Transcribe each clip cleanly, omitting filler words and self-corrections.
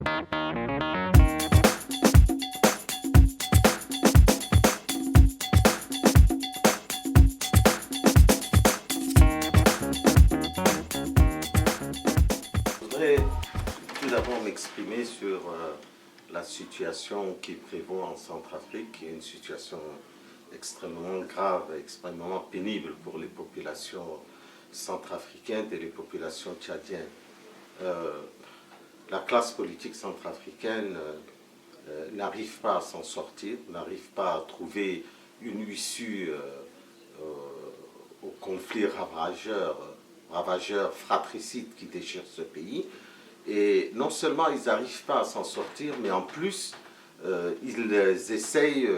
Je voudrais tout d'abord m'exprimer sur la situation qui prévaut en Centrafrique, qui est une situation extrêmement grave, extrêmement pénible pour les populations centrafricaines et les populations tchadiennes. La classe politique centrafricaine n'arrive pas à s'en sortir, n'arrive pas à trouver une issue au conflit ravageur, fratricide qui déchire ce pays. Et non seulement ils n'arrivent pas à s'en sortir, mais en plus, ils essayent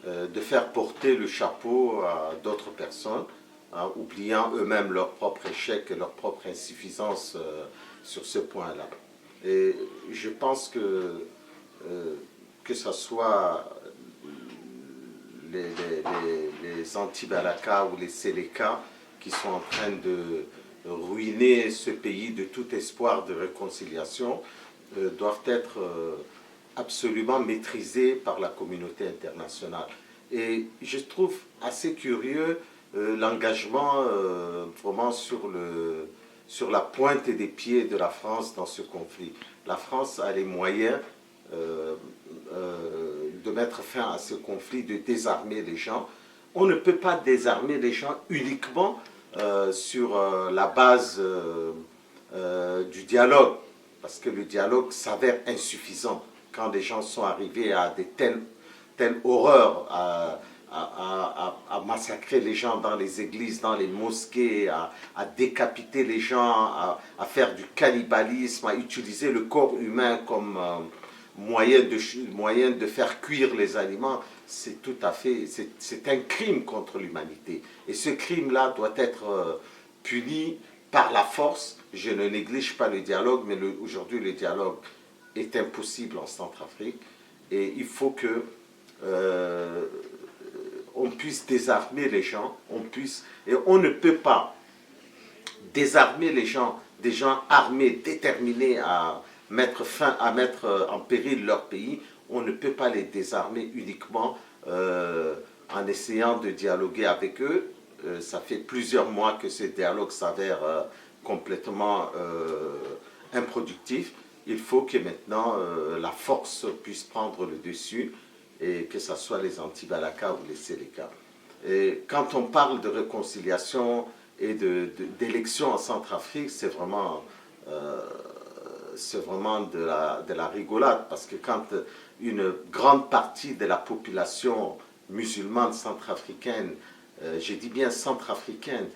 de faire porter le chapeau à d'autres personnes, hein, oubliant eux-mêmes leur propre échec et leur propre insuffisance sur ce point-là. Et je pense que ce soit les anti-Balaka ou les Séléka qui sont en train de ruiner ce pays de tout espoir de réconciliation, doivent être absolument maîtrisés par la communauté internationale. Et je trouve assez curieux l'engagement vraiment sur la pointe des pieds de la France dans ce conflit. La France a les moyens de mettre fin à ce conflit, de désarmer les gens. On ne peut pas désarmer les gens uniquement sur la base du dialogue, parce que le dialogue s'avère insuffisant quand les gens sont arrivés à des telles horreurs, à massacrer les gens dans les églises, dans les mosquées, à décapiter les gens, à faire du cannibalisme, à utiliser le corps humain comme moyen de faire cuire les aliments. C'est tout à fait, c'est un crime contre l'humanité. Et ce crime-là doit être puni par la force. Je ne néglige pas le dialogue, mais aujourd'hui le dialogue est impossible en Centrafrique. Et il faut que on puisse désarmer les gens, et on ne peut pas désarmer les gens, des gens armés, déterminés à mettre en péril leur pays. On ne peut pas les désarmer uniquement en essayant de dialoguer avec eux. Ça fait plusieurs mois que ce dialogue s'avère complètement improductif. Il faut que maintenant la force puisse prendre le dessus, et que ce soit les anti-Balaka ou les Séléka. Et quand on parle de réconciliation et d'élection en Centrafrique, c'est vraiment de la rigolade, parce que quand une grande partie de la population musulmane centrafricaine, je dis bien centrafricaine,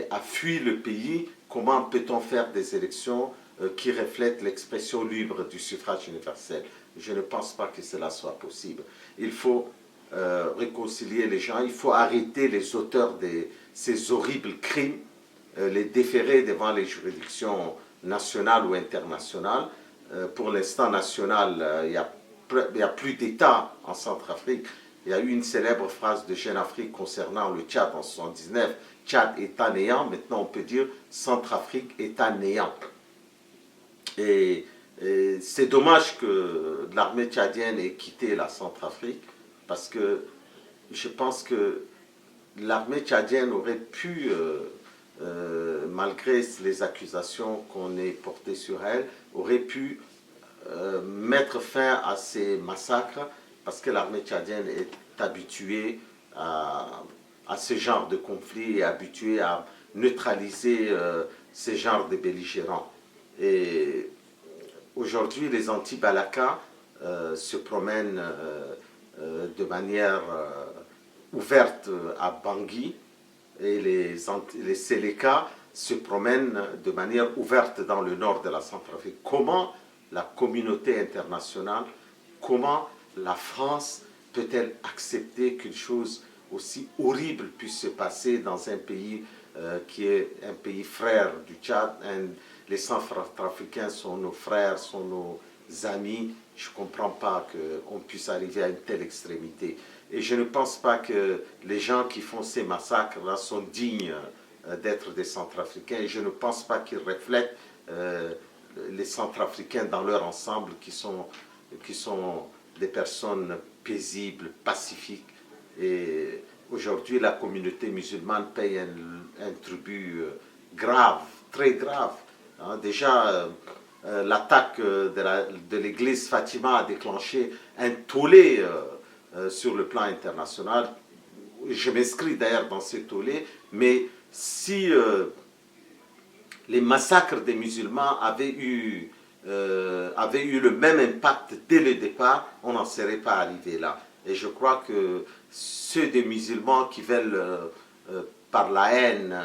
a fui le pays, comment peut-on faire des élections qui reflètent l'expression libre du suffrage universel? Je ne pense pas que cela soit possible. Il faut réconcilier les gens, il faut arrêter les auteurs de ces horribles crimes, les déférer devant les juridictions nationales ou internationales. Pour l'instant national, il n'y a plus d'État en Centrafrique. Il y a eu une célèbre phrase de Jeune Afrique concernant le Tchad en 1979, Tchad État néant. Maintenant on peut dire Centrafrique État néant. Et c'est dommage que l'armée tchadienne ait quitté la Centrafrique, parce que je pense que l'armée tchadienne aurait pu, malgré les accusations qu'on ait portées sur elle, aurait pu mettre fin à ces massacres, parce que l'armée tchadienne est habituée à ce genre de conflit et habituée à neutraliser ce genre de belligérants. Et aujourd'hui, les anti-Balaka se promènent de manière ouverte à Bangui, et les Séléka se promènent de manière ouverte dans le nord de la Centrafrique. Comment la communauté internationale, comment la France peut-elle accepter qu'une chose aussi horrible puisse se passer dans un pays qui est un pays frère du Tchad? Les Centrafricains sont nos frères, sont nos amis. Je ne comprends pas qu'on puisse arriver à une telle extrémité. Et je ne pense pas que les gens qui font ces massacres-là sont dignes d'être des Centrafricains. Et je ne pense pas qu'ils reflètent les Centrafricains dans leur ensemble qui sont des personnes paisibles, pacifiques. Et aujourd'hui, la communauté musulmane paye un tribut grave, très grave. Hein, déjà, l'attaque de l'église Fatima a déclenché un tollé sur le plan international. Je m'inscris d'ailleurs dans ce tollé, mais si les massacres des musulmans avaient eu le même impact dès le départ, on n'en serait pas arrivé là. Et je crois que ceux des musulmans qui veulent, par la haine,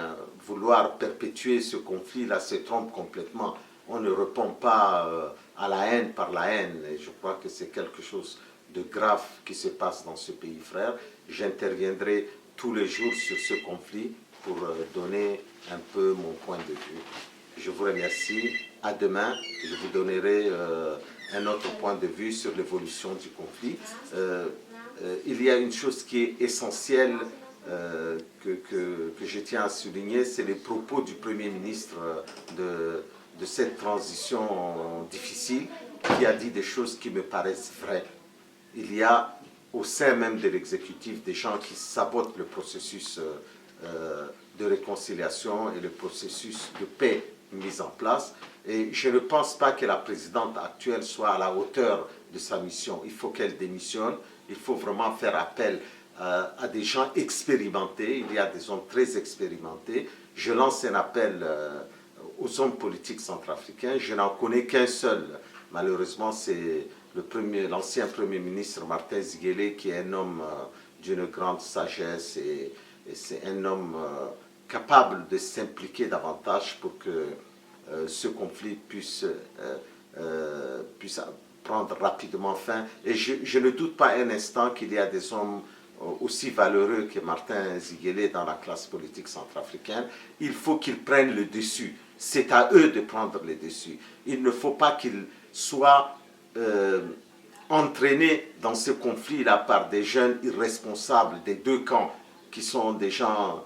vouloir perpétuer ce conflit-là se trompent complètement. On ne répond pas à la haine par la haine. Et je crois que c'est quelque chose de grave qui se passe dans ce pays, frère. J'interviendrai tous les jours sur ce conflit pour donner un peu mon point de vue. Je vous remercie. À demain, je vous donnerai un autre point de vue sur l'évolution du conflit. Il y a une chose qui est essentielle que je tiens à souligner, c'est les propos du Premier ministre de cette transition difficile, qui a dit des choses qui me paraissent vraies. Il y a au sein même de l'exécutif des gens qui sabotent le processus de réconciliation et le processus de paix mis en place. Et je ne pense pas que la présidente actuelle soit à la hauteur de sa mission. Il faut qu'elle démissionne. Il faut vraiment faire appel à des gens expérimentés. Il y a des hommes très expérimentés. Je lance un appel aux hommes politiques centrafricains. Je n'en connais qu'un seul. Malheureusement, c'est l'ancien Premier ministre Martin Ziguélé, qui est un homme d'une grande sagesse et c'est un homme capable de s'impliquer davantage pour que ce conflit puisse prendre rapidement fin. Et je ne doute pas un instant qu'il y a des hommes aussi valeureux que Martin Ziguélé dans la classe politique centrafricaine. Il faut qu'ils prennent le dessus. C'est à eux de prendre le dessus. Il ne faut pas qu'ils soient entraînés dans ce conflit-là par des jeunes irresponsables des deux camps, qui sont des gens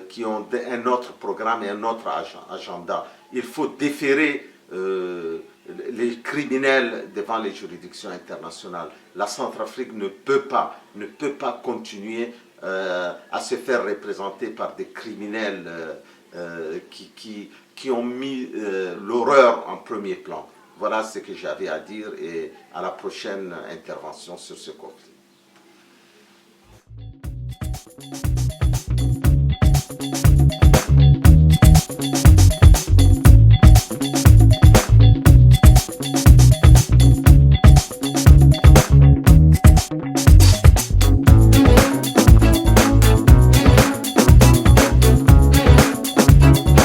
qui ont un autre programme et un autre agenda. Il faut déférer les criminels devant les juridictions internationales. La Centrafrique ne peut pas continuer à se faire représenter par des criminels qui ont mis l'horreur en premier plan. Voilà ce que j'avais à dire et à la prochaine intervention sur ce conflit.